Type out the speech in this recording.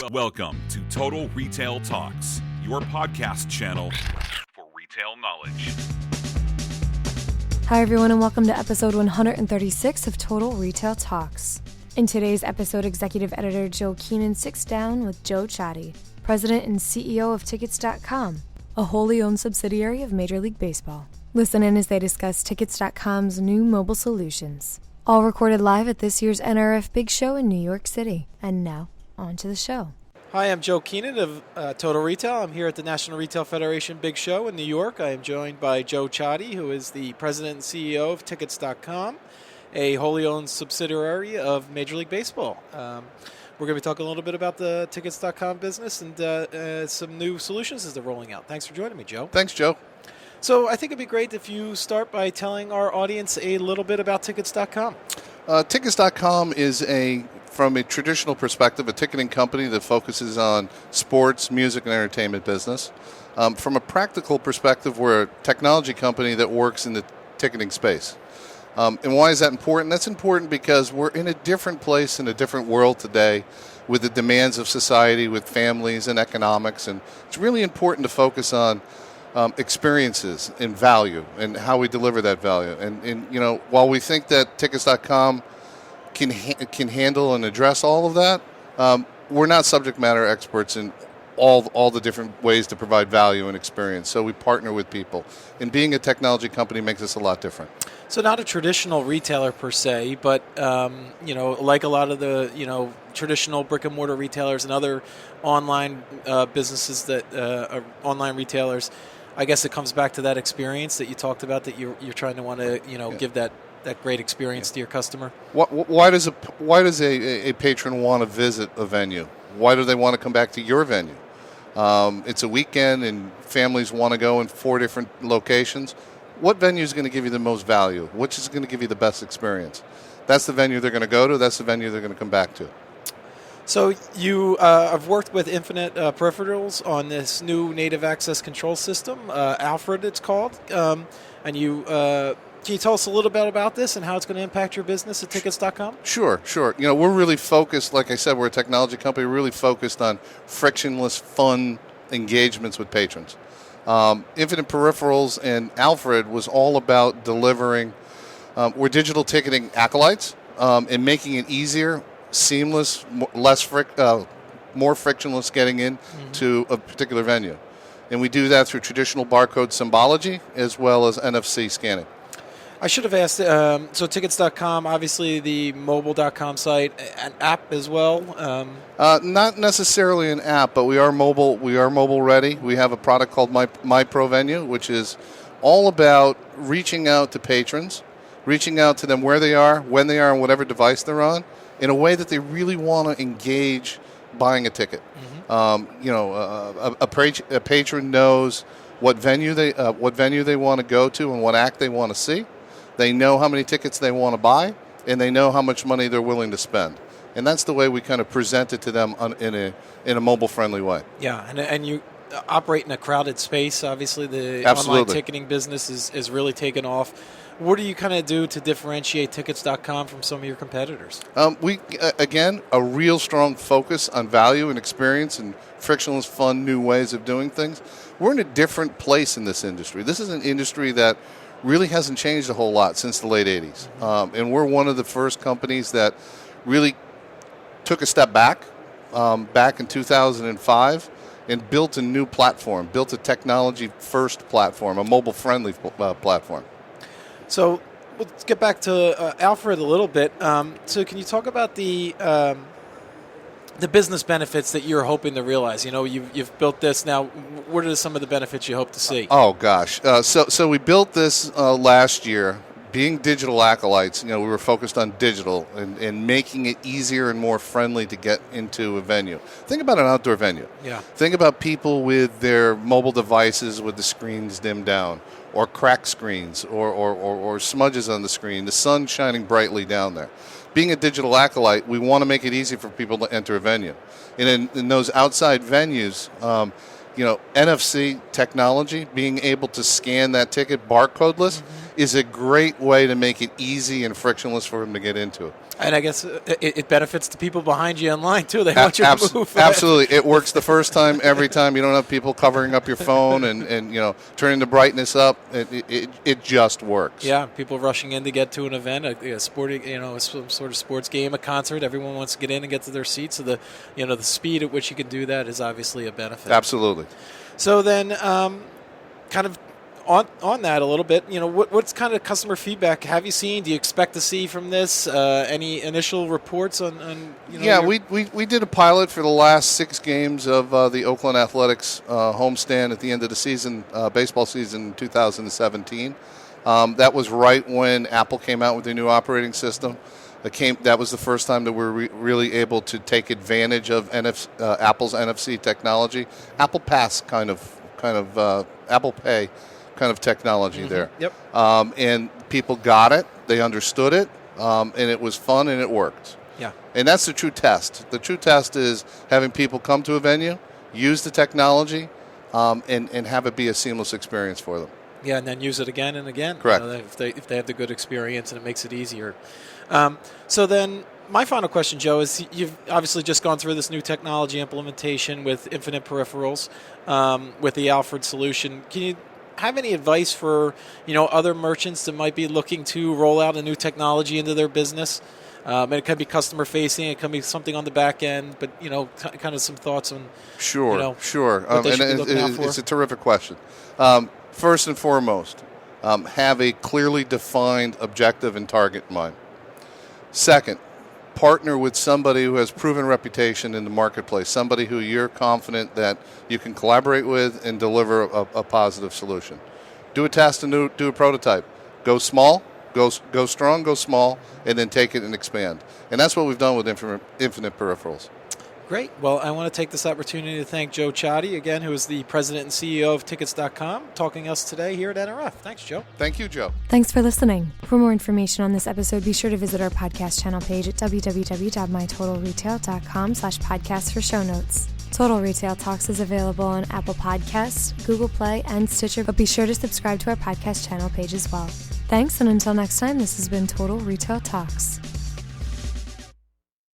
Welcome to Total Retail Talks, your podcast channel for retail knowledge. Hi everyone, and welcome to episode 136 of Total Retail Talks. In today's episode, executive editor Joe Keenan sits down with Joe Choti, president and CEO of Tickets.com, a wholly owned subsidiary of Major League Baseball. Listen in as they discuss Tickets.com's new mobile solutions. All recorded live at this year's NRF Big Show in New York City. And now, on to the show. Hi, I'm Joe Keenan of Total Retail. I'm here at the National Retail Federation Big Show in New York. I am joined by Joe Choti, who is the president and CEO of Tickets.com, a wholly owned subsidiary of Major League Baseball. We're going to be talking a little bit about the Tickets.com business and some new solutions as they're rolling out. Thanks for joining me, Joe. Thanks, Joe. So I think it'd be great if you start by telling our audience a little bit about Tickets.com. Tickets.com is from a traditional perspective, a ticketing company that focuses on sports, music, and entertainment business. From a practical perspective, we're a technology company that works in the ticketing space. And why is that important? That's important because we're in a different place in a different world today with the demands of society, with families and economics. And it's really important to focus on experiences and value and how we deliver that value. And you know, while we think that Tickets.com can handle and address all of that, we're not subject matter experts in all the different ways to provide value and experience. So we partner with people. And being a technology company makes us a lot different. So not a traditional retailer per se, but like a lot of the traditional brick and mortar retailers and other online businesses that are online retailers. I guess it comes back to that experience that you talked about, that you're trying to give that great experience to your customer. Why does a patron want to visit a venue? Why do they want to come back to your venue? It's a weekend and families want to go in 4 different locations. What venue is going to give you the most value? Which is going to give you the best experience? That's the venue they're going to go to. That's the venue they're going to come back to. So you have worked with Infinite Peripherals on this new native access control system, Alfred it's called. And you can you tell us a little bit about this and how it's going to impact your business at Tickets.com? Sure. You know, we're really focused, like I said, we're a technology company. We're really focused on frictionless, fun engagements with patrons. Infinite Peripherals and Alfred was all about delivering, we're digital ticketing acolytes and making it easier, seamless, more frictionless getting in to a particular venue. And we do that through traditional barcode symbology as well as NFC scanning. I should have asked, so Tickets.com, obviously the mobile.com site, an app as well? Not necessarily an app, but we are mobile ready. We have a product called My Pro Venue, which is all about reaching out to patrons, reaching out to them where they are, when they are, on whatever device they're on, in a way that they really want to engage buying a ticket. A patron knows what venue they want to go to and what act they want to see. They know how many tickets they want to buy, and they know how much money they're willing to spend. And that's the way we kind of present it to them in a mobile-friendly way. Yeah, and you operate in a crowded space. Obviously, the Absolutely. Online ticketing business is really taken off. What do you kind of do to differentiate Tickets.com from some of your competitors? We, again, a real strong focus on value and experience and frictionless, fun, new ways of doing things. We're in a different place in this industry. This is an industry that really hasn't changed a whole lot since the late 80s. And we're one of the first companies that really took a step back in 2005 and built a new platform, built a technology-first platform, a mobile-friendly platform. So let's get back to Alfred a little bit. So can you talk about the business benefits that you're hoping to realize? You know, you've built this now. What are some of the benefits you hope to see? Oh gosh, so we built this last year. Being digital acolytes, we were focused on digital and making it easier and more friendly to get into a venue. Think about an outdoor venue. Yeah. Think about people with their mobile devices with the screens dimmed down, or cracked screens, or smudges on the screen, the sun shining brightly down there. Being a digital acolyte, we want to make it easy for people to enter a venue. And in those outside venues, NFC technology, being able to scan that ticket barcodeless, is a great way to make it easy and frictionless for them to get into. And I guess it benefits the people behind you in line, too. They want you to move. Absolutely. It works the first time, every time. You don't have people covering up your phone and turning the brightness up. It just works. Yeah, people rushing in to get to an event, a sporting, some sort of sports game, a concert. Everyone wants to get in and get to their seats. So the speed at which you can do that is obviously a benefit. Absolutely. So then, kind of on that a little bit, what's kind of customer feedback have you seen? Do you expect to see from this? Any initial reports on Yeah, we did a pilot for the last 6 games of the Oakland Athletics homestand at the end of the season, baseball season 2017. That was right when Apple came out with their new operating system. That was the first time that we were really able to take advantage of Apple's NFC technology, Apple Pass kind of Apple Pay kind of technology there. Yep. And people got it, they understood it, and it was fun and it worked. Yeah. And that's the true test. The true test is having people come to a venue, use the technology, and have it be a seamless experience for them. Yeah, and then use it again and again. Correct. If they have the good experience and it makes it easier. So then my final question, Joe, is you've obviously just gone through this new technology implementation with infinite peripherals, with the Alfred solution. Can you have any advice for other merchants that might be looking to roll out a new technology into their business? And it can be customer facing, it can be something on the back end, but kind of some thoughts on sure. What they should be looking out for. It's a terrific question. First and foremost, have a clearly defined objective and target in mind. Second, partner with somebody who has proven reputation in the marketplace, somebody who you're confident that you can collaborate with and deliver a positive solution. Do a test and do a prototype. Go small, go strong, go small, and then take it and expand. And that's what we've done with infinite peripherals. Great. Well, I want to take this opportunity to thank Joe Choti, again, who is the president and CEO of Tickets.com, talking to us today here at NRF. Thanks, Joe. Thank you, Joe. Thanks for listening. For more information on this episode, be sure to visit our podcast channel page at www.mytotalretail.com/podcast for show notes. Total Retail Talks is available on Apple Podcasts, Google Play, and Stitcher, but be sure to subscribe to our podcast channel page as well. Thanks, and until next time, this has been Total Retail Talks.